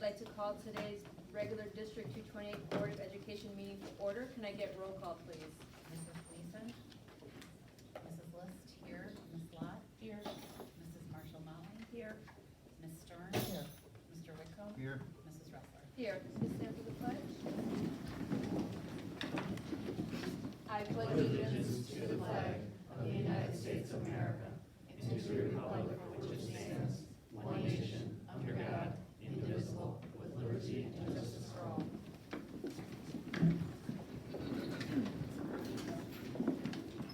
like to call today's regular District 228 Board of Education meeting to order. Can I get roll call, please? Mrs. Gleason? Mrs. List here. Ms. Lot? Here. Mrs. Marshall-Malley? Here. Ms. Stern? Here. Mr. Whitcomb? Here. Mrs. Ressler? Here. Please stand for the pledge. I pledge Allegiance to the flag of the United States of America and to the republic for which it stands, one nation, under God, indivisible, with liberty and justice for all.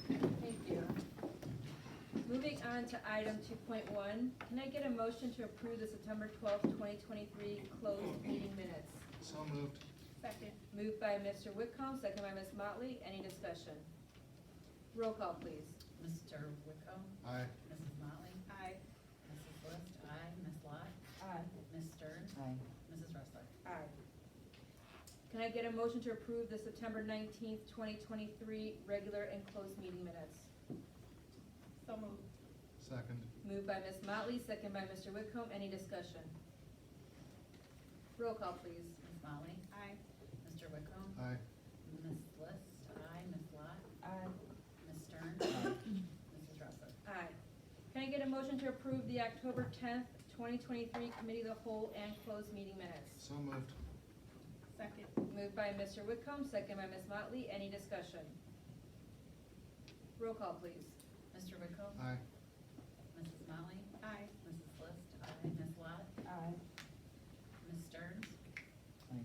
Thank you. Moving on to item 2.1, can I get a motion to approve the September 12th, 2023 closed meeting minutes? So moved. Second. Moved by Mr. Whitcomb, second by Ms. Motley. Any discussion? Roll call, please. Mr. Whitcomb? Aye. Mrs. Motley? Aye. Mrs. List? Aye. Ms. Lot? Aye. Ms. Stern? Aye. Mrs. Ressler? Aye. Can I get a motion to approve the September 19th, 2023 regular and closed meeting minutes? So moved. Second. Moved by Ms. Motley, second by Mr. Whitcomb. Any discussion? Roll call, please. Ms. Motley? Aye. Mr. Whitcomb? Aye. Ms. List? Aye. Ms. Lot? Aye. Ms. Stern? Mrs. Ressler? Aye. Can I get a motion to approve the October 10th, 2023 Committee of the Whole and closed meeting minutes? So moved. Second. Moved by Mr. Whitcomb, second by Ms. Motley. Any discussion? Roll call, please. Mr. Whitcomb? Aye. Mrs. Motley? Aye. Mrs. List? Aye. Ms. Lot? Aye. Ms. Stern? Aye.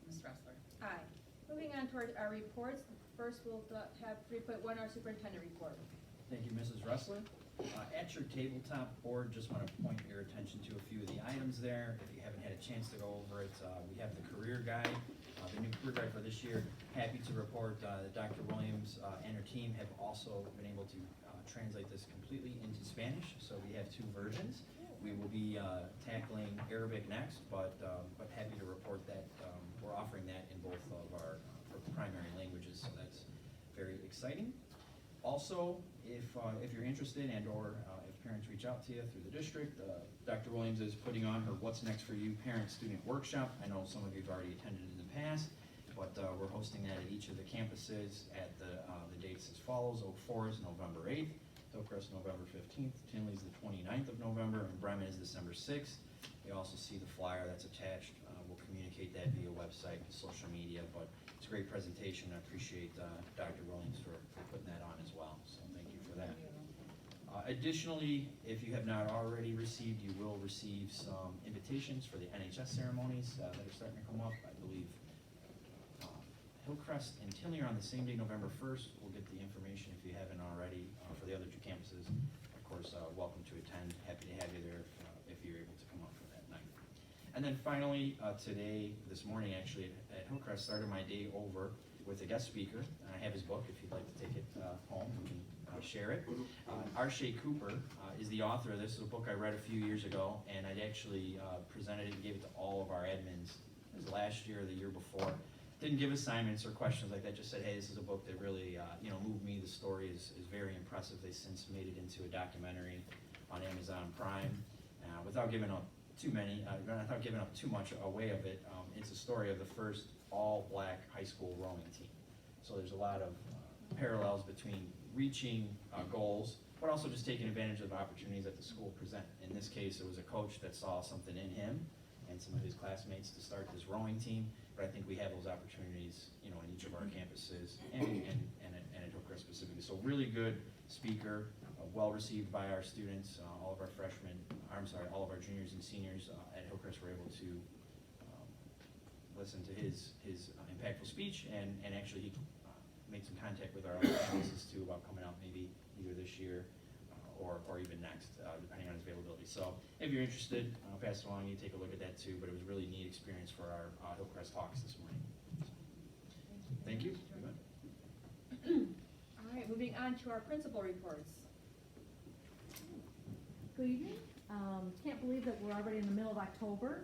Ms. Ressler? Aye. Moving on to our reports. First, we'll have 3.1, our superintendent report. Thank you, Mrs. Ressler. At your tabletop board, just want to point your attention to a few of the items there. If you haven't had a chance to go over it, we have the career guide, the new career guide for this year. Happy to report that Dr. Williams and her team have also been able to translate this completely into Spanish, so we have two versions. We will be tackling Arabic next, but happy to report that we're offering that in both of our primary languages, so that's very exciting. Also, if you're interested and or if parents reach out to you through the district, Dr. Williams is putting on her What's Next for You Parent-Student Workshop. I know some of you have already attended in the past, but we're hosting that at each of the campuses at the dates as follows. Oak Forest, November 8th, Hillcrest, November 15th, Tinley's the 29th of November, and Bremen is December 6th. You also see the flyer that's attached. We'll communicate that via website, social media, but it's a great presentation. I appreciate Dr. Williams for putting that on as well, so thank you for that. Additionally, if you have not already received, you will receive some invitations for the NHS ceremonies that are starting to come up. I believe Hillcrest and Tinley are on the same day, November 1st. We'll get the information if you haven't already for the other two campuses. Of course, welcome to attend. Happy to have you there if you're able to come up for that night. And then finally, this morning actually, at Hillcrest, started my day over with a guest speaker. I have his book, if you'd like to take it home, we can share it. Arshay Cooper is the author of this. This is a book I read a few years ago, and I'd actually presented it and gave it to all of our admins. It was last year or the year before. Didn't give assignments or questions like that, just said, hey, this is a book that really moved me. The story is very impressive. They since made it into a documentary on Amazon Prime. Without giving up too much away of it, it's a story of the first all-black high school rowing team. So there's a lot of parallels between reaching goals, but also just taking advantage of the opportunities that the school present. In this case, it was a coach that saw something in him and some of his classmates to start this rowing team. But I think we have those opportunities, in each of our campuses and at Hillcrest specifically. So really good speaker, well received by our students, all of our juniors and seniors at Hillcrest were able to listen to his impactful speech, and actually he made some contact with our other campuses too about coming out maybe either this year or even next, depending on his availability. So if you're interested, I'll pass it along, you take a look at that too, but it was a really neat experience for our Hillcrest talks this morning. Thank you. All right, moving on to our principal reports. Good evening. Can't believe that we're already in the middle of October,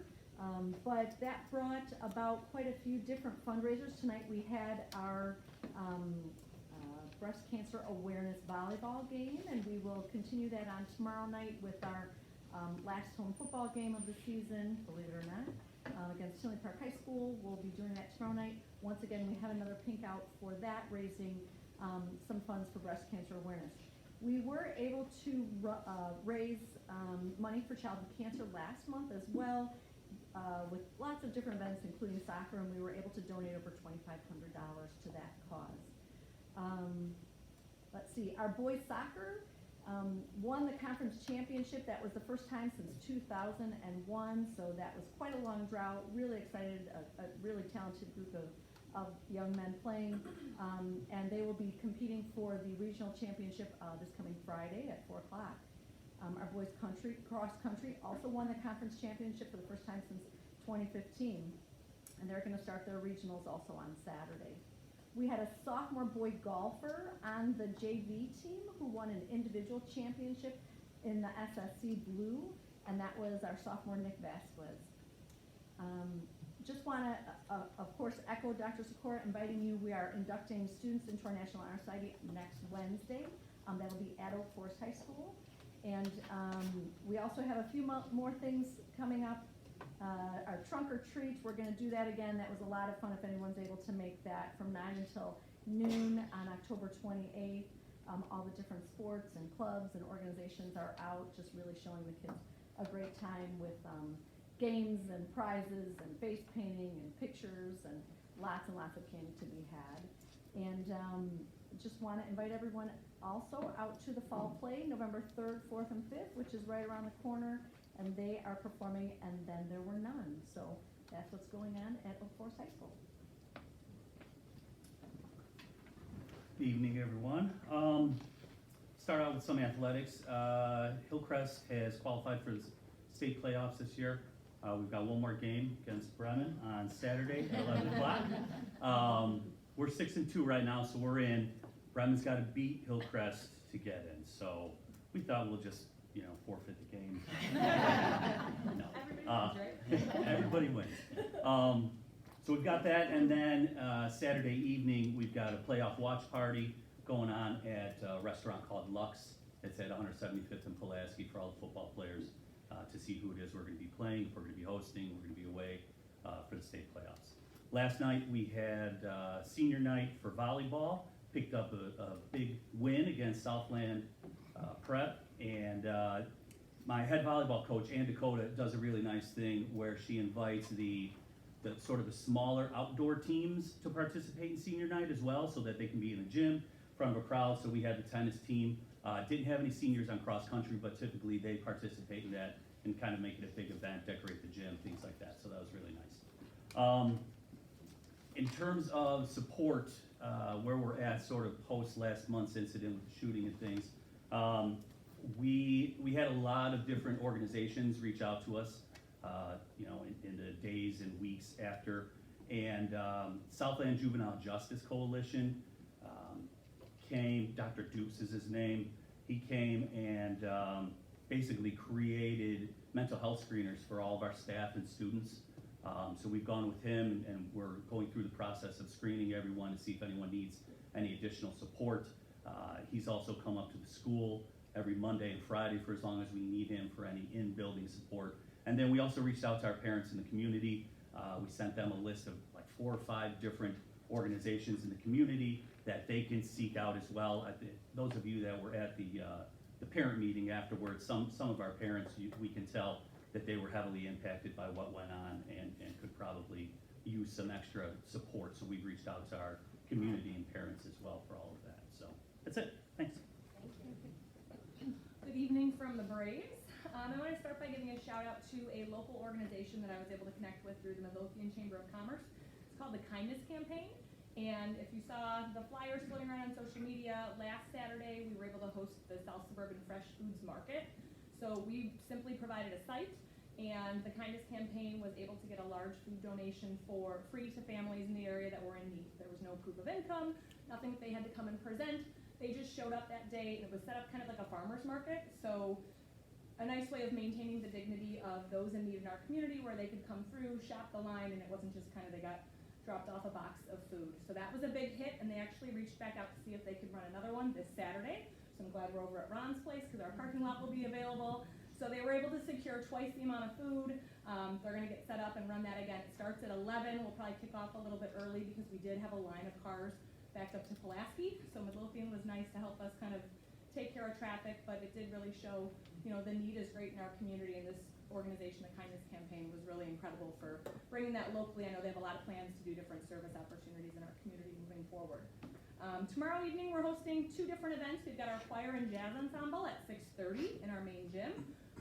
but that brought about quite a few different fundraisers. Tonight we had our breast cancer awareness volleyball game, and we will continue that on tomorrow night with our last home football game of the season, believe it or not, against Tinley Park High School. We'll be doing that tomorrow night. Once again, we have another pink out for that, raising some funds for breast cancer awareness. We were able to raise money for childhood cancer last month as well, with lots of different events, including soccer, and we were able to donate over $2,500 to that cause. Let's see, our boys soccer won the conference championship. That was the first time since 2001, so that was quite a long drought. Really excited, a really talented group of young men playing, and they will be competing for the regional championship this coming Friday at 4 o'clock. Our boys cross country also won the conference championship for the first time since 2015, and they're going to start their regionals also on Saturday. We had a sophomore boy golfer on the JV team who won an individual championship in the SSC Blue, and that was our sophomore Nick Vasquez. Just want to, of course, echo Dr. Sikora inviting you. We are inducting students into our National Honor Society next Wednesday. That'll be at Oak Forest High School. And we also have a few more things coming up. Our trunk or treat, we're going to do that again. That was a lot of fun if anyone's able to make that, from 9 until noon on October 28th. All the different sports and clubs and organizations are out, just really showing the kids a great time with games and prizes and face painting and pictures and lots of candy to be had. And just want to invite everyone also out to the fall play, November 3rd, 4th, and 5th, which is right around the corner. And they are performing And Then There Were None. So that's what's going on at Oak Forest High School. Evening, everyone. Start out with some athletics. Hillcrest has qualified for the state playoffs this year. We've got one more game against Bremen on Saturday at 11 o'clock. We're 6-2 right now, so we're in. Bremen's got to beat Hillcrest to get in. So we thought we'll just, forfeit the game. No. Everybody wins, right? Everybody wins. So we've got that, and then Saturday evening we've got a playoff watch party going on at a restaurant called Lux. It's at 175th and Pulaski for all the football players to see who it is we're going to be playing, if we're going to be hosting, we're going to be away for the state playoffs. Last night we had senior night for volleyball. Picked up a big win against Southland Prep, and my head volleyball coach, Ann Dakota, does a really nice thing where she invites the sort of the smaller outdoor teams to participate in senior night as well, so that they can be in the gym in front of a crowd. So we had the tennis team. Didn't have any seniors on cross country, but typically they participate in that and kind of make it a big event, decorate the gym, things like that. So that was really nice. In terms of support, where we're at sort of post last month's incident with the shooting and things, we had a lot of different organizations reach out to us, in the days and weeks after, and Southland Juvenile Justice Coalition came. Dr. Dukes is his name. He came and basically created mental health screeners for all of our staff and students. So we've gone with him, and we're going through the process of screening everyone to see if anyone needs any additional support. He's also come up to the school every Monday and Friday for as long as we need him for any in-building support. And then we also reached out to our parents in the community. We sent them a list of like 4 or 5 different organizations in the community that they can seek out as well. Those of you that were at the parent meeting afterwards, some of our parents, we can tell that they were heavily impacted by what went on and could probably use some extra support. So we've reached out to our community and parents as well for all of that. So that's it. Thanks. Good evening from the Braves. I want to start by giving a shout out to a local organization that I was able to connect with through the Midlothian Chamber of Commerce. It's called the Kindness Campaign. And if you saw the flyers floating around on social media, last Saturday we were able to host the South Suburban Fresh Foods Market. So we simply provided a site, and the Kindness Campaign was able to get a large food donation for free to families in the area that were in need. There was no proof of income, nothing that they had to come and present. They just showed up that day, and it was set up kind of like a farmer's market. So a nice way of maintaining the dignity of those in need in our community, where they could come through, shop the line, and it wasn't just kind of they got dropped off a box of food. So that was a big hit, and they actually reached back out to see if they could run another one this Saturday. So I'm glad we're over at Ron's place because our parking lot will be available. So they were able to secure twice the amount of food. They're gonna get set up and run that again. It starts at 11. We'll probably kick off a little bit early because we did have a line of cars backed up to Pulaski. So Midlothian was nice to help us kind of take care of traffic, but it did really show, you know, the need is great in our community, and this organization, the Kindness Campaign, was really incredible for bringing that locally. I know they have a lot of plans to do different service opportunities in our community moving forward. Tomorrow evening, we're hosting 2 different events. We've got our choir and jazz ensemble at 6:30 in our main gym.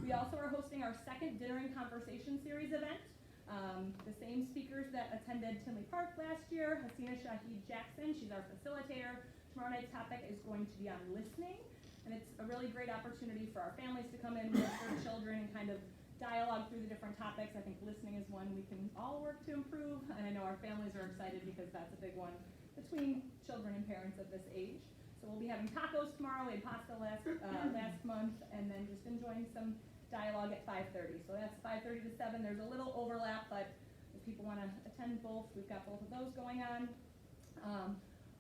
We also are hosting our second Dinner and Conversation Series event. The same speakers that attended Tinley Park last year, Hasina Shahid Jackson, she's our facilitator. Tomorrow night's topic is going to be on listening, and it's a really great opportunity for our families to come in with their children and kind of dialogue through the different topics. I think listening is one we can all work to improve, and I know our families are excited because that's a big one between children and parents of this age. So we'll be having tacos tomorrow. We had pasta last month, and then just enjoying some dialogue at 5:30. So that's 5:30 to 7. There's a little overlap, but if people want to attend both, we've got both of those going on.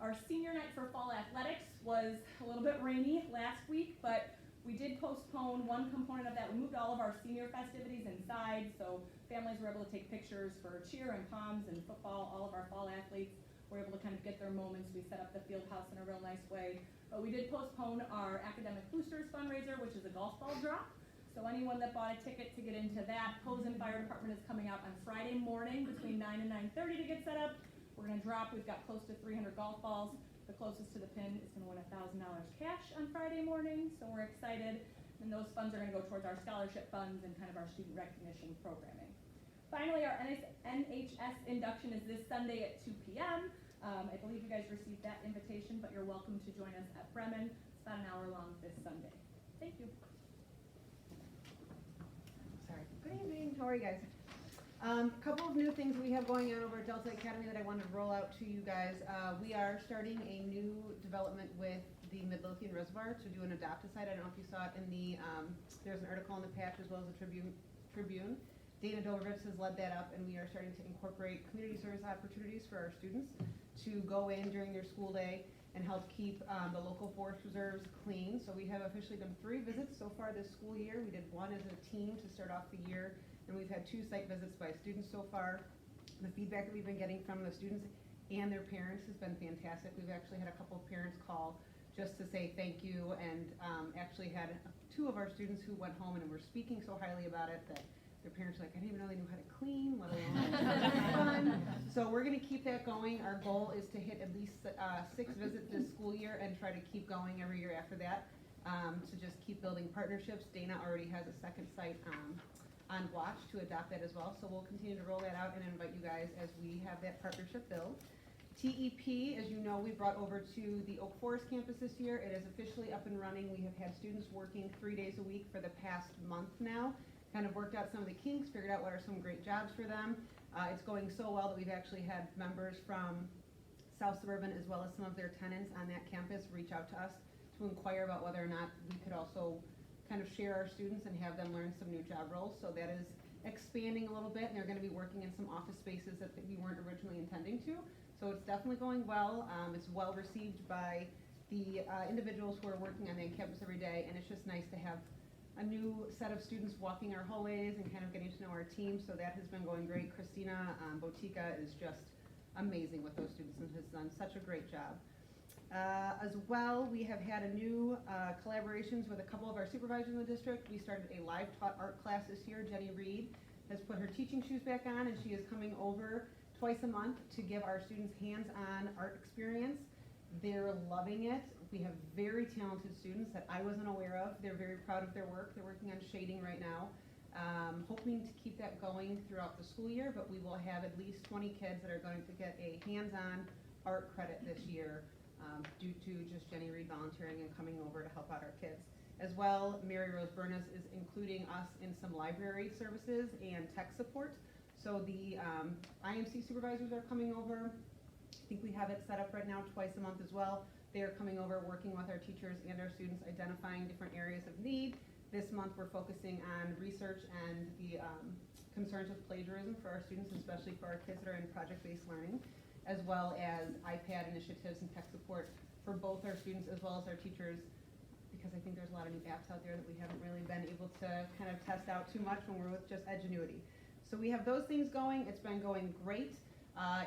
Our senior night for fall athletics was a little bit rainy last week, but we did postpone one component of that. We moved all of our senior festivities inside, so families were able to take pictures for cheer and poms and football. All of our fall athletes were able to kind of get their moments. We set up the field house in a real nice way. But we did postpone our academic boosters fundraiser, which is a golf ball drop. So anyone that bought a ticket to get into that, Posen Fire Department is coming out on Friday morning between 9 and 9:30 to get set up. We're gonna drop, we've got close to 300 golf balls. The closest to the pin is gonna win $1,000 cash on Friday morning, so we're excited. And those funds are gonna go towards our scholarship funds and kind of our student recognition programming. Finally, our NHS induction is this Sunday at 2 p.m. I believe you guys received that invitation, but you're welcome to join us at Bremen. It's about an hour long this Sunday. Thank you. Sorry. Good evening. How are you guys? Couple of new things we have going on over at Delta Academy that I wanted to roll out to you guys. We are starting a new development with the Midlothian Reservoir to do an adopt-a-site. I don't know if you saw it in the, there's an article in the patch as well as the Tribune. Dana Dolovitz has led that up, and we are starting to incorporate community service opportunities for our students to go in during their school day and help keep the local forest reserves clean. So we have officially done 3 visits so far this school year. We did 1 as a team to start off the year, and we've had 2 site visits by students so far. The feedback that we've been getting from the students and their parents has been fantastic. We've actually had a couple of parents call just to say thank you, and actually had 2 of our students who went home and were speaking so highly about it that their parents were like, I didn't even know they knew how to clean, let alone fun. So we're gonna keep that going. Our goal is to hit at least 6 visits this school year and try to keep going every year after that, to just keep building partnerships. Dana already has a second site on watch to adopt that as well, so we'll continue to roll that out and invite you guys as we have that partnership build. TEP, as you know, we brought over to the Oak Forest campus this year. It is officially up and running. We have had students working 3 days a week for the past month now. Kind of worked out some of the kinks, figured out what are some great jobs for them. It's going so well that we've actually had members from South Suburban as well as some of their tenants on that campus reach out to us to inquire about whether or not we could also kind of share our students and have them learn some new job roles. So that is expanding a little bit, and they're going to be working in some office spaces that we weren't originally intending to. So it's definitely going well. It's well received by the individuals who are working on the campus every day, and it's just nice to have a new set of students walking our hallways and kind of getting to know our team. So that has been going great. Christina Botica is just amazing with those students and has done such a great job. As well, we have had a new collaborations with a couple of our supervisors in the district. We started a live taught art class this year. Jenny Reed has put her teaching shoes back on, and she is coming over twice a month to give our students hands-on art experience. They're loving it. We have very talented students that I wasn't aware of. They're very proud of their work. They're working on shading right now. Hoping to keep that going throughout the school year, but we will have at least 20 kids that are going to get a hands-on art credit this year due to just Jenny Reed volunteering and coming over to help out our kids. As well, Mary Rose Burness is including us in some library services and tech support. So the IMC supervisors are coming over. I think we have it set up right now twice a month as well. They are coming over, working with our teachers and our students, identifying different areas of need. This month we're focusing on research and the concerns with plagiarism for our students, especially for our kids that are in project-based learning, as well as iPad initiatives and tech support for both our students as well as our teachers, because I think there's a lot of new apps out there that we haven't really been able to kind of test out too much when we're with just Edgenuity. So we have those things going. It's been going great,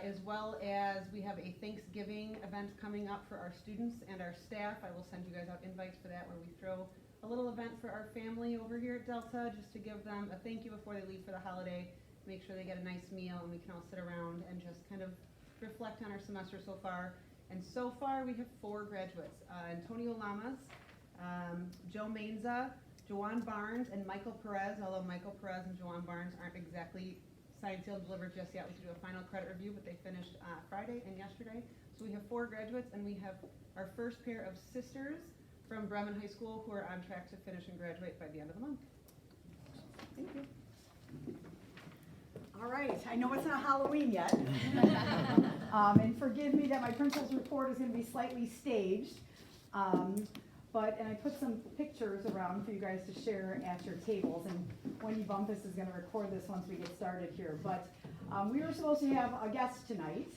as well as we have a Thanksgiving event coming up for our students and our staff. I will send you guys out invites for that, where we throw a little event for our family over here at Delta, just to give them a thank you before they leave for the holiday, make sure they get a nice meal, and we can all sit around and just kind of reflect on our semester so far. And so far, we have 4 graduates, Antonio Lamas, Joe Mainza, Joanne Barnes, and Michael Perez, although Michael Perez and Joanne Barnes aren't exactly signed, sealed, delivered just yet. We have to do a final credit review, but they finished Friday and yesterday. So we have 4 graduates, and we have our first pair of sisters from Bremen High School who are on track to finish and graduate by the end of the month. Thank you. All right, I know it's not Halloween yet. And forgive me that my principal's report is gonna be slightly staged. And I put some pictures around for you guys to share at your tables, and Wendy Bumpus is gonna record this once we get started here. But we were supposed to have a guest tonight,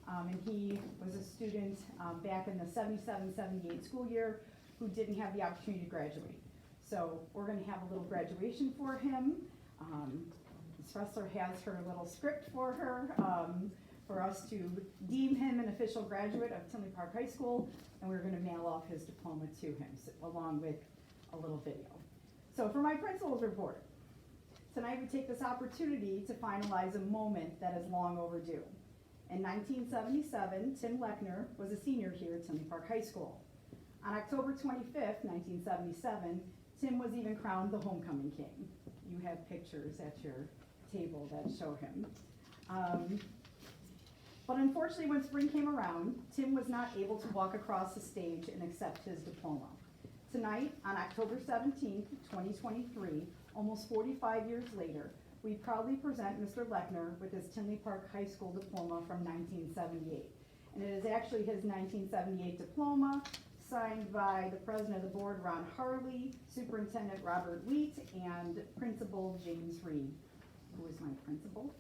and he was a student back in the 77-78 school year who didn't have the opportunity to graduate. So we're gonna have a little graduation for him. Ms. Ressler has her little script for her, for us to deem him an official graduate of Tinley Park High School, and we're gonna mail off his diploma to him, along with a little video. So for my principal's report, tonight we take this opportunity to finalize a moment that is long overdue. In 1977, Tim Lechner was a senior here at Tinley Park High School. On October 25th, 1977, Tim was even crowned the homecoming king. You have pictures at your table that show him. But unfortunately, when spring came around, Tim was not able to walk across the stage and accept his diploma. Tonight, on October 17th, 2023, almost 45 years later, we proudly present Mr. Lechner with his Tinley Park High School diploma from 1978. And it is actually his 1978 diploma, signed by the president of the board, Ron Harley, Superintendent Robert Wheat, and Principal James Reed, who is my principal.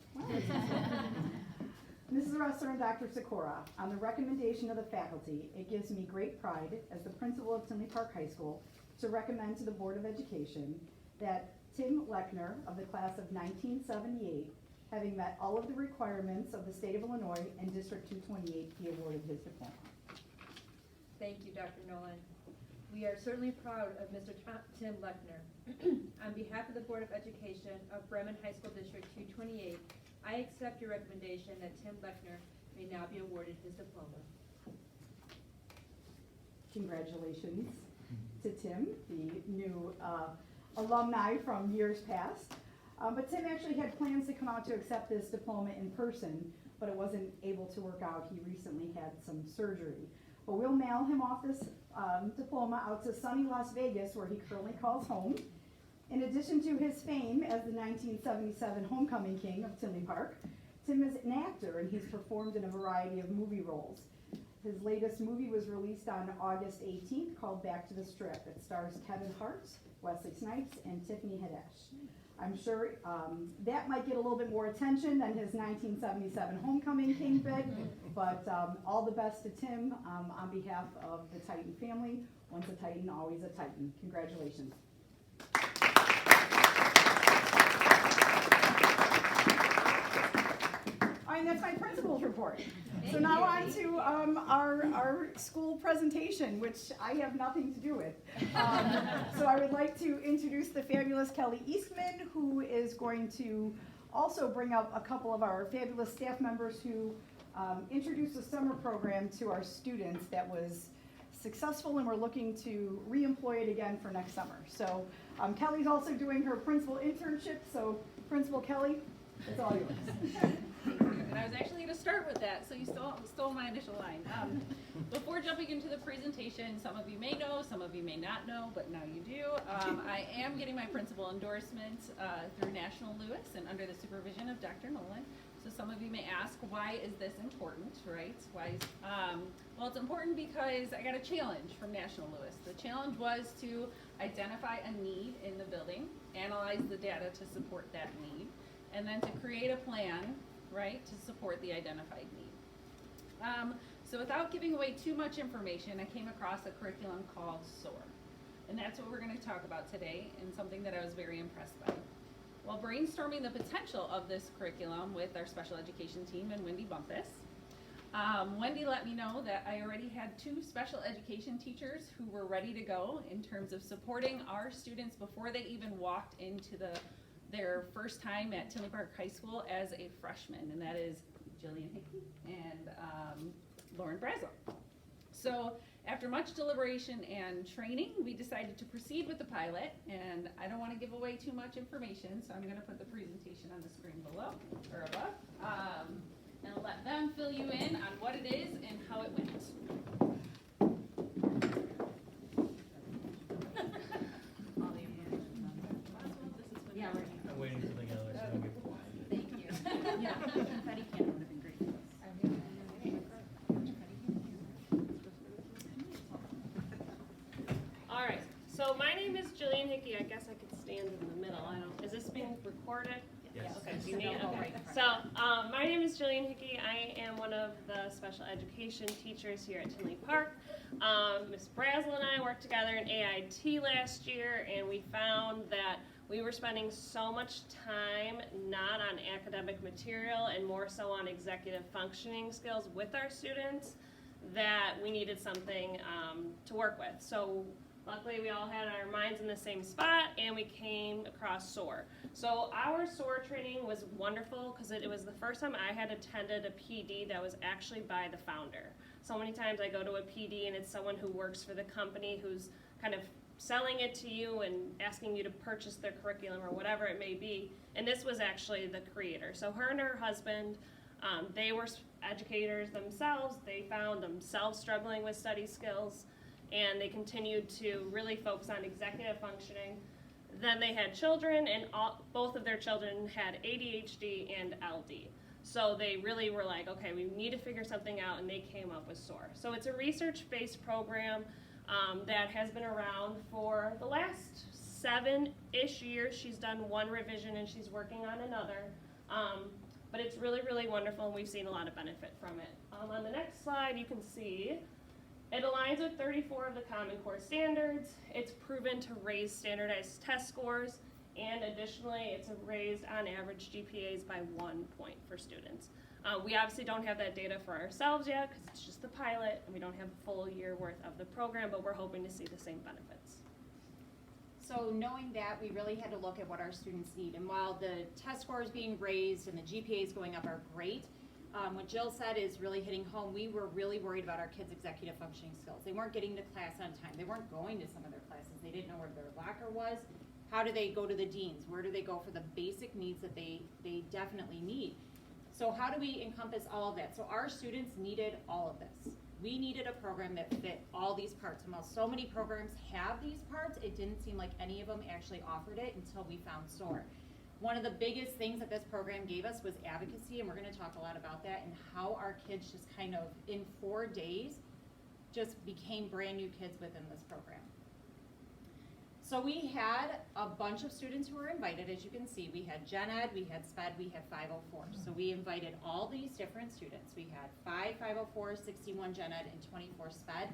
Mrs. Ressler and Dr. Sikora, on the recommendation of the faculty, it gives me great pride as the principal of Tinley Park High School to recommend to the Board of Education that Tim Lechner of the class of 1978, having met all of the requirements of the state of Illinois and District 228, be awarded his diploma. Thank you, Dr. Nolan. We are certainly proud of Mr. Tim Lechner. On behalf of the Board of Education of Bremen High School District 228, I accept your recommendation that Tim Lechner may now be awarded his diploma. Congratulations to Tim, the new alumni from years past. But Tim actually had plans to come out to accept this diploma in person, but it wasn't able to work out. He recently had some surgery. But we'll mail him off this diploma out to sunny Las Vegas, where he currently calls home. In addition to his fame as the 1977 homecoming king of Tinley Park, Tim is an actor, and he's performed in a variety of movie roles. His latest movie was released on August 18th, called Back to the Strip. It stars Kevin Hart, Wesley Snipes, and Tiffany Haddish. I'm sure that might get a little bit more attention than his 1977 homecoming king bit, but all the best to Tim on behalf of the Titan family. Once a Titan, always a Titan. Congratulations. All right, that's my principal's report. So now on to our school presentation, which I have nothing to do with. So I would like to introduce the fabulous Kelly Eastman, who is going to also bring up a couple of our fabulous staff members who introduced a summer program to our students that was successful, and we're looking to re-employ it again for next summer. So Kelly's also doing her principal internship, so Principal Kelly, it's all yours. And I was actually going to start with that, so you stole my initial line. Before jumping into the presentation, some of you may know, some of you may not know, but now you do. I am getting my principal endorsement through National Lewis and under the supervision of Dr. Nolan. So some of you may ask, why is this important, right? Well, it's important because I got a challenge from National Lewis. The challenge was to identify a need in the building, analyze the data to support that need, and then to create a plan, right, to support the identified need. So without giving away too much information, I came across a curriculum called SOAR. And that's what we're going to talk about today, and something that I was very impressed by. While brainstorming the potential of this curriculum with our special education team and Wendy Bumpus, Wendy let me know that I already had 2 special education teachers who were ready to go in terms of supporting our students before they even walked into their first time at Tinley Park High School as a freshman, and that is Jillian Hickey and Lauren Brazel. So after much deliberation and training, we decided to proceed with the pilot, and I don't want to give away too much information, so I'm going to put the presentation on the screen below, or above, and let them fill you in on what it is and how it went. Yeah, right. I'm waiting for the others, so don't get quiet. Thank you. Yeah, confetti cannon would have been great for this. All right, so my name is Jillian Hickey. I guess I could stand in the middle. I don't, is this being recorded? Yes. Okay, you need, Go okay. right in front. So, my name is Jillian Hickey. I am one of the special education teachers here at Tinley Park. Ms. Brazel and I worked together in AIT last year, and we found that we were spending so much time not on academic material and more so on executive functioning skills with our students that we needed something to work with. So luckily we all had our minds in the same spot and we came across SOAR. So our SOAR training was wonderful because it was the first time I had attended a PD that was actually by the founder. So many times I go to a PD and it's someone who works for the company who's kind of selling it to you and asking you to purchase their curriculum or whatever it may be. And this was actually the creator. So her and her husband, they were educators themselves. They found themselves struggling with study skills, and they continued to really focus on executive functioning. Then they had children, and both of their children had ADHD and LD. So they really were like, okay, we need to figure something out, and they came up with SOAR. So it's a research-based program that has been around for the last 7-ish years. She's done 1 revision, and she's working on another. But it's really, really wonderful, and we've seen a lot of benefit from it. On the next slide, you can see it aligns with 34 of the Common Core standards. It's proven to raise standardized test scores, and additionally, it's raised on average GPAs by 1 point for students. We obviously don't have that data for ourselves yet because it's just the pilot, and we don't have a full year worth of the program, but we're hoping to see the same benefits. So knowing that, we really had to look at what our students need. And while the test scores being raised and the GPAs going up are great, what Jill said is really hitting home. We were really worried about our kids' executive functioning skills. They weren't getting to class on time. They weren't going to some of their classes. They didn't know where their locker was. How do they go to the deans? Where do they go for the basic needs that they definitely need? So how do we encompass all of that? So our students needed all of this. We needed a program that fit all these parts. And while so many programs have these parts, it didn't seem like any of them actually offered it until we found SOAR. One of the biggest things that this program gave us was advocacy, and we're going to talk a lot about that and how our kids just kind of, in 4 days, just became brand new kids within this program. So we had a bunch of students who were invited, as you can see. We had Gen Ed, we had SPED, we had 504. So we invited all these different students. We had 5 504s, 61 Gen Ed, and 24 SPED.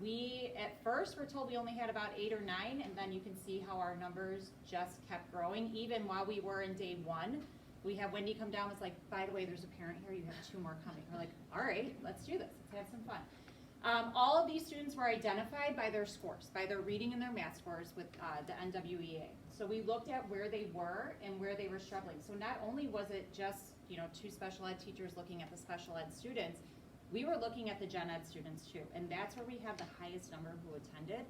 We, at first, were told we only had about 8 or 9, and then you can see how our numbers just kept growing. Even while we were in day 1, we had Wendy come down and was like, by the way, there's a parent here, you have 2 more coming. We're like, all right, let's do this, let's have some fun. All of these students were identified by their scores, by their reading and their math scores with the NWEA. So we looked at where they were and where they were struggling. So not only was it just 2 special ed teachers looking at the special ed students, we were looking at the gen ed students too. And that's where we have the highest number who attended.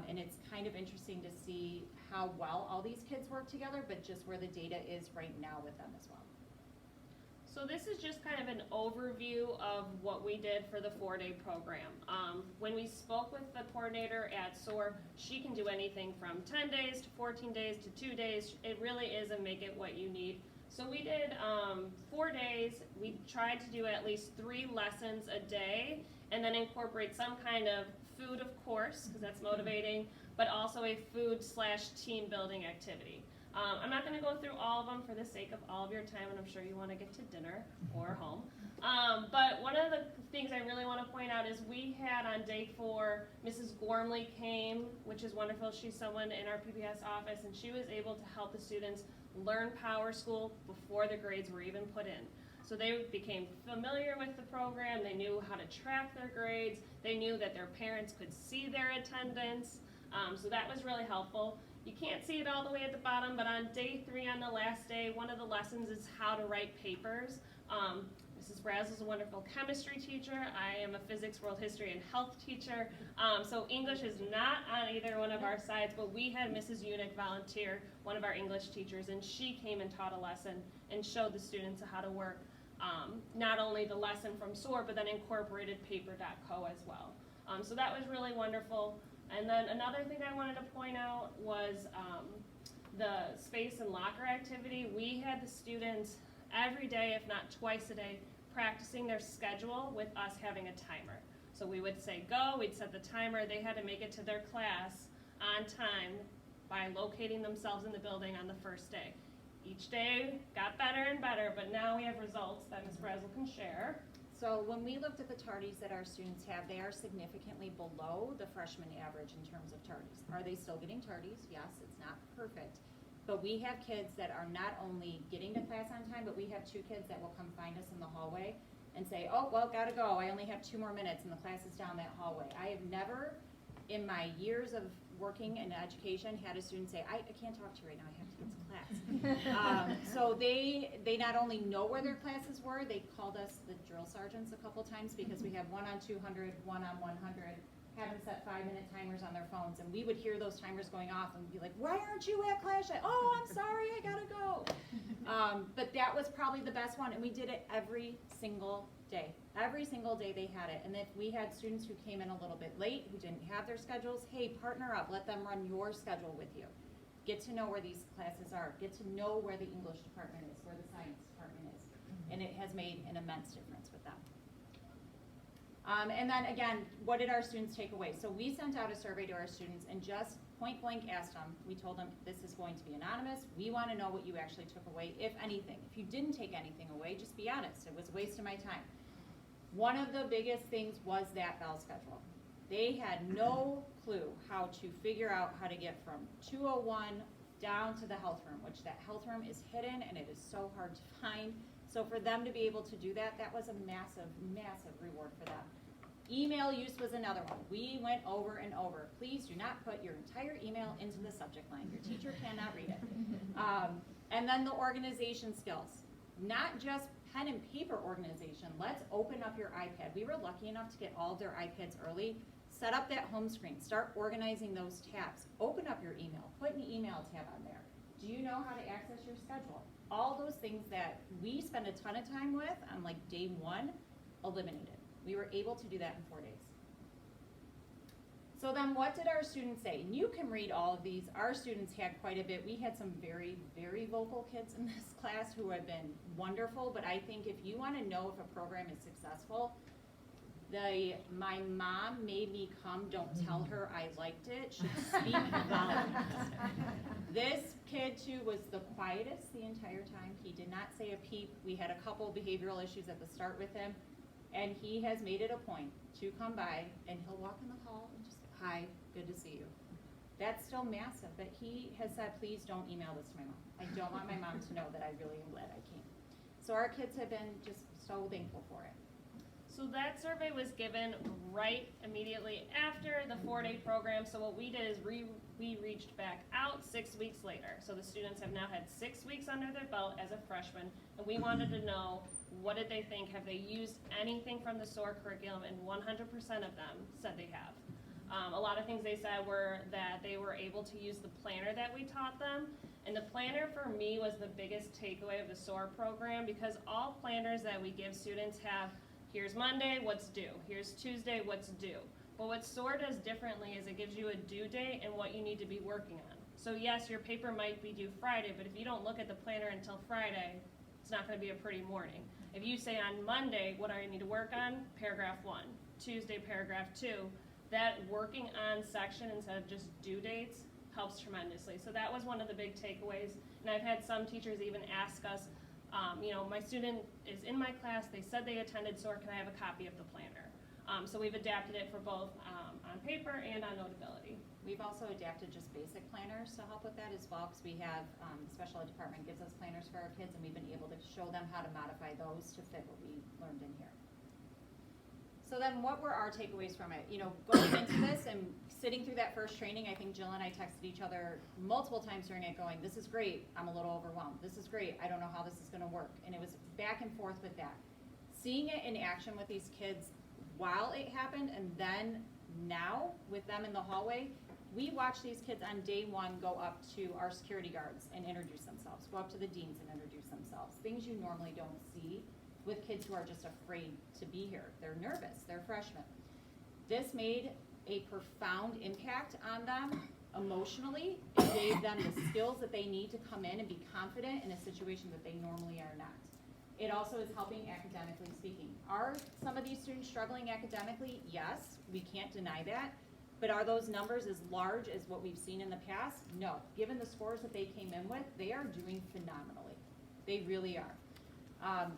And it's kind of interesting to see how well all these kids work together, but just where the data is right now with them as well. So this is just kind of an overview of what we did for the 4-day program. When we spoke with the coordinator at SOAR, she can do anything from 10 days to 14 days to 2 days. It really is a make it what you need. So we did 4 days. We tried to do at least 3 lessons a day and then incorporate some kind of food, of course, because that's motivating, but also a food/team building activity. I'm not going to go through all of them for the sake of all of your time, and I'm sure you want to get to dinner or home. But one of the things I really want to point out is we had on day 4, Mrs. Gormley came, which is wonderful. She's someone in our PBS office, and she was able to help the students learn Power School before the grades were even put in. So they became familiar with the program, they knew how to track their grades, they knew that their parents could see their attendance, so that was really helpful. You can't see it all the way at the bottom, but on day 3, on the last day, one of the lessons is how to write papers. Mrs. Brazel is a wonderful chemistry teacher. I am a physics, world history, and health teacher. So English is not on either one of our sides, but we had Mrs. Unick volunteer, one of our English teachers, and she came and taught a lesson and showed the students how to work not only the lesson from SOAR, but then incorporated paper.co as well. So that was really wonderful. And then another thing I wanted to point out was the space and locker activity. We had the students every day, if not twice a day, practicing their schedule with us having a timer. So we would say go, we'd set the timer, they had to make it to their class on time by locating themselves in the building on the first day. Each day got better and better, but now we have results that Ms. Brazel can share. So when we looked at the tardies that our students have, they are significantly below the freshman average in terms of tardies. Are they still getting tardies? Yes, it's not perfect. But we have kids that are not only getting to class on time, but we have 2 kids that will come find us in the hallway and say, oh, well, gotta go. I only have 2 more minutes and the class is down that hallway. I have never, in my years of working in education, had a student say, I can't talk to you right now, I have to get to class. So they not only know where their classes were, they called us the drill sergeants a couple times because we have 1 on 200, 1 on 100, having set 5-minute timers on their phones, and we would hear those timers going off and be like, why aren't you at class yet? Oh, I'm sorry, I gotta go. But that was probably the best one, and we did it every single day. Every single day they had it. And if we had students who came in a little bit late, who didn't have their schedules, hey, partner up, let them run your schedule with you. Get to know where these classes are. Get to know where the English department is, where the science department is. And it has made an immense difference with them. And then again, what did our students take away? So we sent out a survey to our students and just point blank asked them, we told them this is going to be anonymous. We want to know what you actually took away, if anything. If you didn't take anything away, just be honest. It was a waste of my time. One of the biggest things was that bell schedule. They had no clue how to figure out how to get from 201 down to the health room, which that health room is hidden and it is so hard to find. So for them to be able to do that, that was a massive, massive reward for them. Email use was another one. We went over and over. Please do not put your entire email into the subject line. Your teacher cannot read it. And then the organization skills. Not just pen and paper organization. Let's open up your iPad. We were lucky enough to get all of their iPads early. Set up that home screen. Start organizing those tabs. Open up your email. Put an email tab on there. Do you know how to access your schedule? All those things that we spend a ton of time with on like day 1, eliminated. We were able to do that in 4 days. So then what did our students say? And you can read all of these. Our students had quite a bit. We had some very, very vocal kids in this class who have been wonderful, but I think if you want to know if a program is successful, my mom made me come, don't tell her I liked it, should speak volumes. This kid too was the quietest the entire time. He did not say a peep. We had a couple behavioral issues at the start with him, and he has made it a point to come by and he'll walk in the hall and just say, hi, good to see you. That's still massive, but he has said, please don't email this to my mom. I don't want my mom to know that I really am glad I came. So our kids have been just so thankful for it. So that survey was given right immediately after the 4-day program. So what we did is we reached back out 6 weeks later. So the students have now had 6 weeks under their belt as a freshman, and we wanted to know, what did they think? Have they used anything from the SOAR curriculum? And 100% of them said they have. A lot of things they said were that they were able to use the planner that we taught them. And the planner for me was the biggest takeaway of the SOAR program, because all planners that we give students have, here's Monday, what's due. Here's Tuesday, what's due. But what SOAR does differently is it gives you a due date and what you need to be working on. So yes, your paper might be due Friday, but if you don't look at the planner until Friday, it's not going to be a pretty morning. If you say on Monday, what do I need to work on? Paragraph 1. Tuesday, paragraph 2. That working on section instead of just due dates helps tremendously. So that was one of the big takeaways. And I've had some teachers even ask us, you know, my student is in my class, they said they attended, so can I have a copy of the planner? So we've adapted it for both on paper and on Notability. We've also adapted just basic planners to help with that as well, because we have, the special ed department gives us planners for our kids, and we've been able to show them how to modify those to fit what we learned in here. So then what were our takeaways from it? You know, going into this and sitting through that first training, I think Jill and I texted each other multiple times during it going, this is great, I'm a little overwhelmed. This is great, I don't know how this is gonna work. And it was back and forth with that. Seeing it in action with these kids while it happened, and then now with them in the hallway, we watched these kids on day one go up to our security guards and introduce themselves, go up to the deans and introduce themselves. Things you normally don't see with kids who are just afraid to be here. They're nervous, they're freshmen. This made a profound impact on them emotionally. It gave them the skills that they need to come in and be confident in a situation that they normally are not. It also is helping academically speaking. Are some of these students struggling academically? Yes, we can't deny that. But are those numbers as large as what we've seen in the past? No. Given the scores that they came in with, they are doing phenomenally. They really are.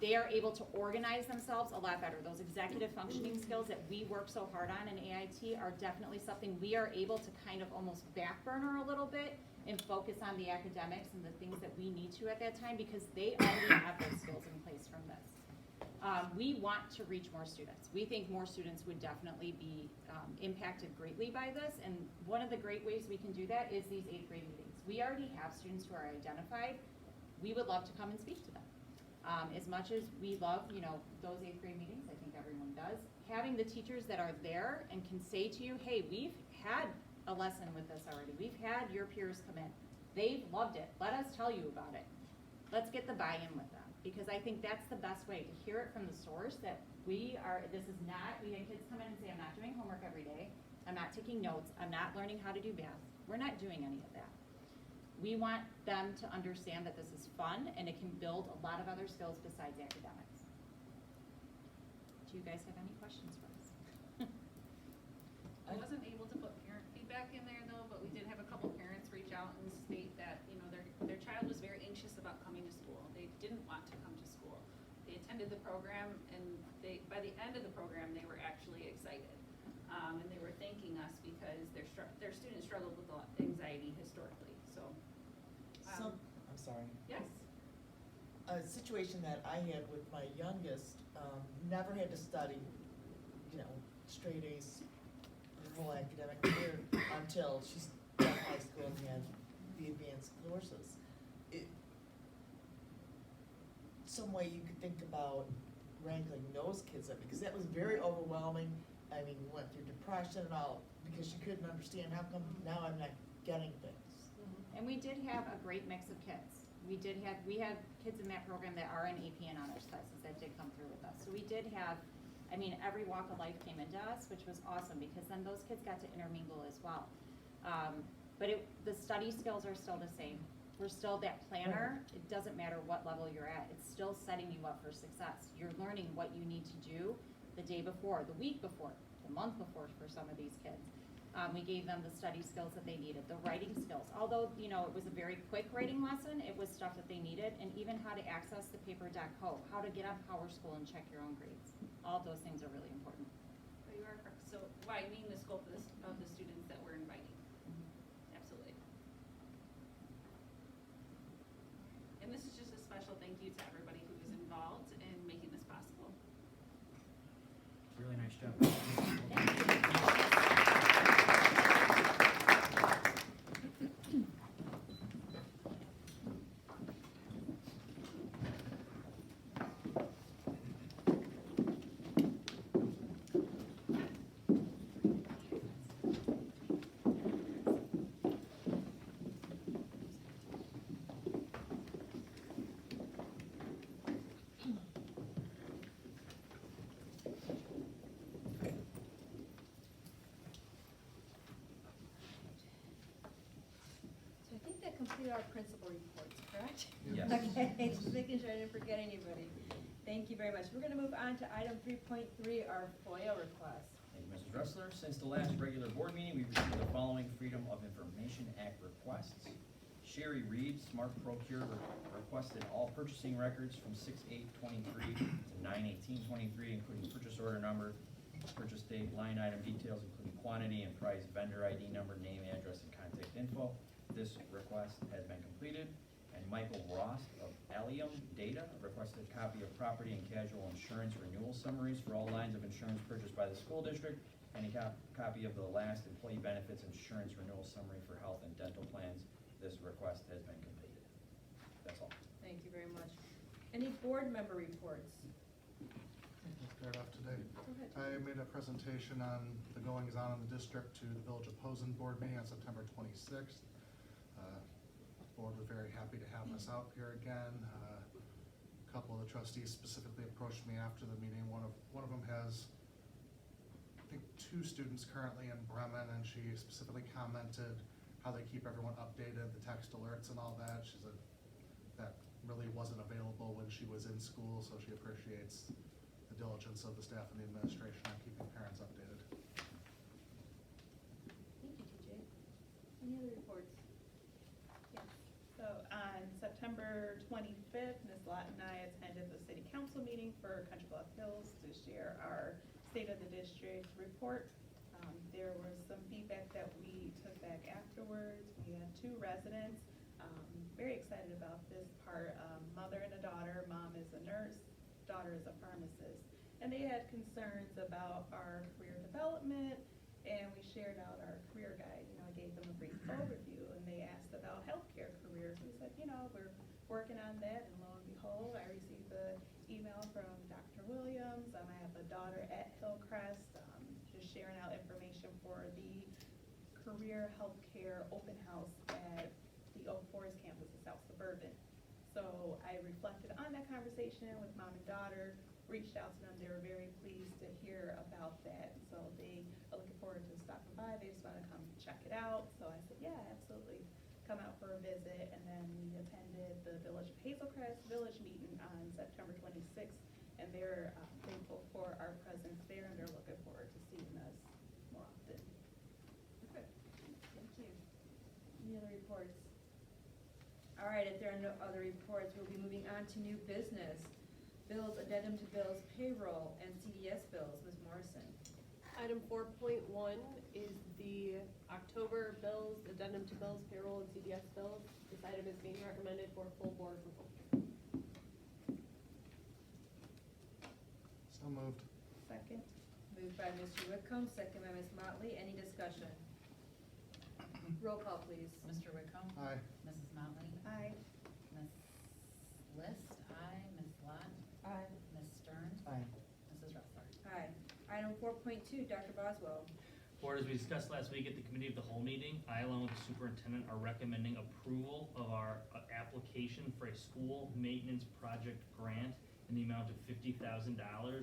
They are able to organize themselves a lot better. Those executive functioning skills that we work so hard on in AIT are definitely something we are able to kind of almost back burner a little bit and focus on the academics and the things that we need to at that time, because they already have those skills in place from this. We want to reach more students. We think more students would definitely be impacted greatly by this, and one of the great ways we can do that is these 8th grade meetings. We already have students who are identified. We would love to come and speak to them. As much as we love, you know, those 8th grade meetings, I think everyone does, having the teachers that are there and can say to you, hey, we've had a lesson with this already. We've had your peers come in. They've loved it. Let us tell you about it. Let's get the buy-in with them, because I think that's the best way to hear it from the source that we had kids come in and say, I'm not doing homework every day. I'm not taking notes. I'm not learning how to do math. We're not doing any of that. We want them to understand that this is fun and it can build a lot of other skills besides academics. Do you guys have any questions for us? I wasn't able to put parent feedback in there though, but we did have a couple parents reach out and state that, you know, their child was very anxious about coming to school. They didn't want to come to school. They attended the program, and by the end of the program, they were actually excited. And they were thanking us because their students struggled with a lot of anxiety historically, so. I'm sorry. Yes. A situation that I had with my youngest, never had to study, you know, straight A's the whole academic year until she's done high school and had the advanced courses. Some way you could think about wrangling those kids up, because that was very overwhelming. I mean, we went through depression and all, because she couldn't understand how come now I'm not getting things. And we did have a great mix of kids. We had kids in that program that are in AP and honors classes that did come through with us. So we did have, I mean, every walk of life came into us, which was awesome, because then those kids got to intermingle as well. But the study skills are still the same. We're still that planner. It doesn't matter what level you're at. It's still setting you up for success. You're learning what you need to do the day before, the week before, the month before for some of these kids. We gave them the study skills that they needed, the writing skills. Although, you know, it was a very quick writing lesson, it was stuff that they needed, and even how to access the paper.co, how to get on PowerSchool and check your own grades. All of those things are really important. But you are correct. So widening the scope of the students that we're inviting. Absolutely. And this is just a special thank you to everybody who was involved in making this possible. Really nice job. So I think that completed our principal reports, correct? Yes. Okay, just making sure I didn't forget anybody. Thank you very much. We're gonna move on to item 3.3, our FOIA request. Thank you, Mrs. Dressler. Since the last regular board meeting, we received the following Freedom of Information Act requests. Sherry Reed, Smart Procure, requested all purchasing records from 6/8/23 to 9/18/23, including purchase order number, purchase date, line item details, including quantity and price, vendor ID number, name, address, and contact info. This request has been completed. And Michael Ross of Allium Data requested a copy of property and casual insurance renewal summaries for all lines of insurance purchased by the school district, and a copy of the last employee benefits insurance renewal summary for health and dental plans. This request has been completed. That's all. Thank you very much. Any board member reports? I'll start off today. Go ahead. I made a presentation on the goings-on in the district to the Village of Posen board meeting on September 26th. The board was very happy to have us out here again. A couple of the trustees specifically approached me after the meeting. One of them has, I think, 2 students currently in Bremen, and she specifically commented how they keep everyone updated, the text alerts and all that. She said that really wasn't available when she was in school, so she appreciates the diligence of the staff and the administration on keeping parents updated. Thank you, TJ. Any other reports? Yes. So on September 25th, Ms. Lott and I attended the city council meeting for Country Bluff Hills to share our state of the district report. There was some feedback that we took back afterwards. We had 2 residents, very excited about this part, mother and a daughter. Mom is a nurse, daughter is a pharmacist. And they had concerns about our career development, and we shared out our career guide. I gave them a brief overview, and they asked about healthcare careers. We said, we're working on that, and lo and behold, I received the email from Dr. Williams. I have a daughter at Hillcrest, just sharing out information for the career healthcare open house at the Oak Forest campus in South Suburban. So I reflected on that conversation with mom and daughter, reached out to them. They were very pleased to hear about that. So they are looking forward to stopping by. They just want to come check it out. So I said, yeah, absolutely. Come out for a visit. And then we attended the Village of Hazelcrest Village meeting on September 26th. And they're thankful for our presence there, and they're looking forward to seeing us more often. Okay. Thank you. Any other reports? All right, if there are no other reports, we'll be moving on to new business. Bills, addendum to bills, payroll, and CDS bills. Ms. Morrison. Item 4.1 is the October bills, addendum to bills, payroll, and CDS bills. This item is being recommended for full board approval. So moved. Second. Moved by Mr. Whitcomb, second by Ms. Motley. Any discussion? Roll call, please. Mr. Whitcomb? Aye. Mrs. Motley? Aye. Ms. List? Aye. Ms. Lot? Aye. Ms. Stearns? Aye. Mrs. Ressler? Aye. Item 4.2, Dr. Boswell. Board, as we discussed last week at the committee of the whole meeting, I along with the superintendent are recommending approval of our application for a school maintenance project grant in the amount of $50,000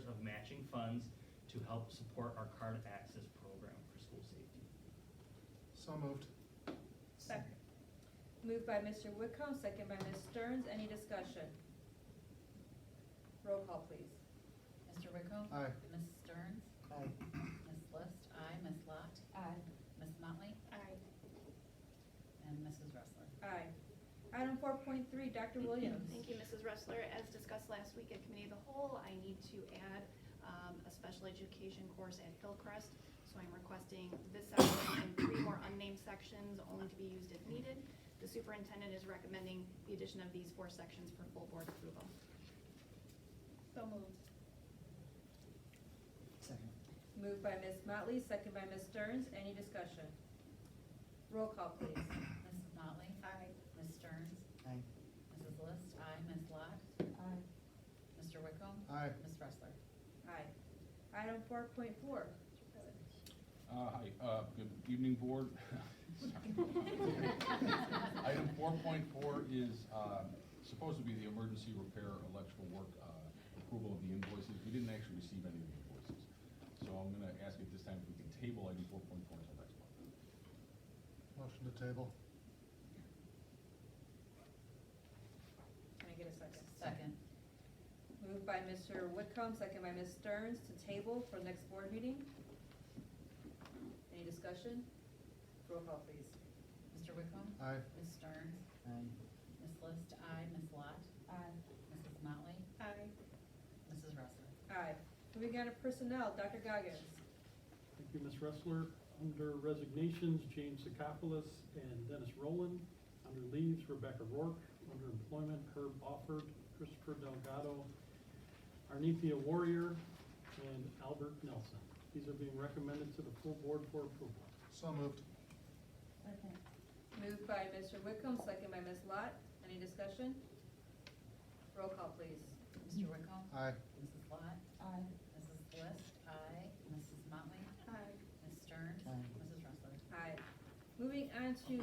of matching funds to help support our card access program for school safety. So moved. Second. Moved by Mr. Whitcomb, second by Ms. Stearns. Any discussion? Roll call, please. Mr. Whitcomb? Aye. Ms. Stearns? Aye. Ms. List? Aye. Ms. Lot? Aye. Ms. Motley? Aye. And Mrs. Ressler? Aye. Item 4.3, Dr. Williams. Thank you, Mrs. Ressler. As discussed last week at Committee of the Whole, I need to add a special education course at Hillcrest. So I'm requesting this section and 3 more unnamed sections, only to be used if needed. The superintendent is recommending the addition of these 4 sections for full board approval. So moved. Second. Moved by Ms. Motley, second by Ms. Stearns. Any discussion? Roll call, please. Mrs. Motley? Aye. Ms. Stearns? Aye. Mrs. List? Aye. Ms. Lot? Aye. Mr. Whitcomb? Aye. Ms. Ressler? Aye. Item 4.4. Hi, good evening, board. Item 4.4 is supposed to be the emergency repair electrical work approval of the invoices. We didn't actually receive any of the invoices. So I'm gonna ask at this time if we can table item 4.4 until next month. Motion to table. Can I get a second? Second. Moved by Mr. Whitcomb, second by Ms. Stearns to table for next board meeting. Any discussion? Roll call, please. Mr. Wickham? Aye. Ms. Stearns? Aye. Ms. List? Aye. Ms. Lot? Aye. Mrs. Motley? Aye. Mrs. Wrestler? Aye. Moving on to personnel, Dr. Goggins. Thank you, Ms. Wrestler. Under resignations, James Sakopoulos and Dennis Rowland. Under leaves, Rebecca Rourke. Under employment, Herb Offord, Christopher Delgado, Arnethia Warrior, and Albert Nelson. These are being recommended to the full board for approval. So moved. Second. Moved by Mr. Wickham, second by Ms. Lot. Any discussion? Roll call, please. Mr. Wickham? Aye. Mrs. Lot? Aye. Mrs. List? Aye. Mrs. Motley? Aye. Ms. Stearns? Aye. Mrs. Wrestler? Aye. Moving on to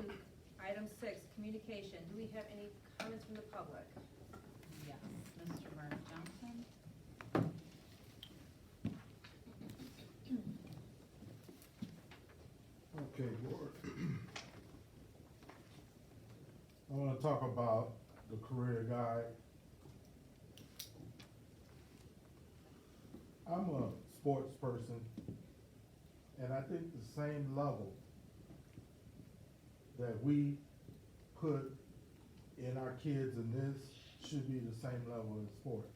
item 6, communication. Do we have any comments from the public? Yes. Mr. Mark Johnson? Okay, board. I want to talk about the career guide. I'm a sports person, and I think the same level that we put in our kids in this should be the same level in sports.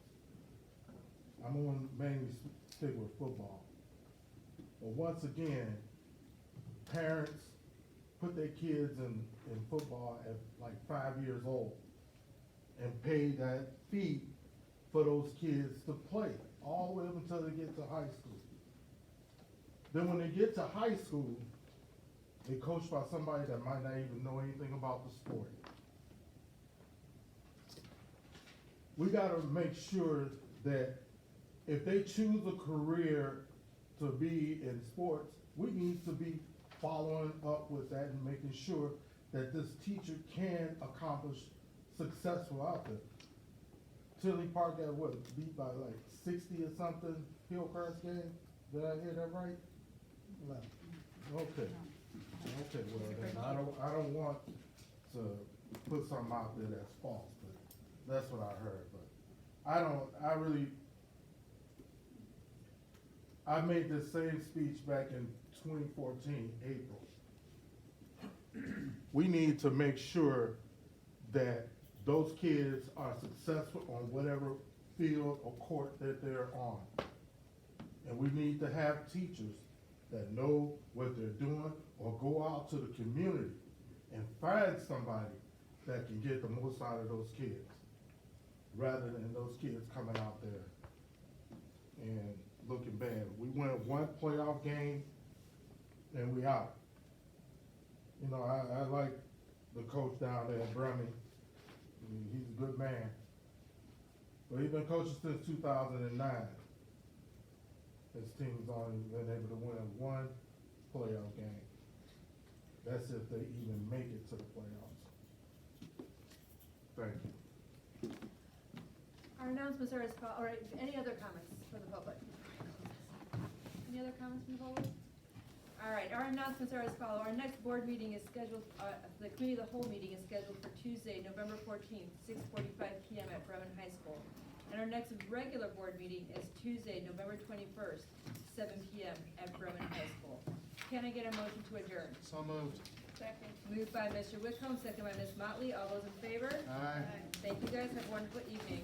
I'm going to mainly stick with football. But once again, parents put their kids in football at like 5 years old and pay that fee for those kids to play all the way up until they get to high school. Then when they get to high school, they're coached by somebody that might not even know anything about the sport. We gotta make sure that if they choose a career to be in sports, we need to be following up with that and making sure that this teacher can accomplish successful out there. Tinley Park got what, beat by like 60 or something, Hillcrest game? Did I hear that right? No. Okay. Okay, well then, I don't want to put something out there that's false, but that's what I heard, but I made this same speech back in 2014, April. We need to make sure that those kids are successful on whatever field or court that they're on. And we need to have teachers that know what they're doing, or go out to the community and find somebody that can get the most out of those kids, rather than those kids coming out there and looking bad. We win one playoff game and we out. You know, I like the coach down there at Bremen. I mean, he's a good man. But he's been coaching since 2009. His team's only been able to win one playoff game. That's if they even make it to the playoffs. Thank you. Our announcements are as follows. All right, any other comments for the public? Any other comments from the public? All right, our announcements are as follows. Our next board meeting is scheduled, the committee of the whole meeting is scheduled for Tuesday, November 14th, 6:45 p.m. at Bremen High School. And our next regular board meeting is Tuesday, November 21st, 7 p.m. at Bremen High School. Can I get a motion to adjourn? So moved. Second. Moved by Mr. Wickham, second by Ms. Motley. All those in favor? Aye. Thank you guys. Have a wonderful evening.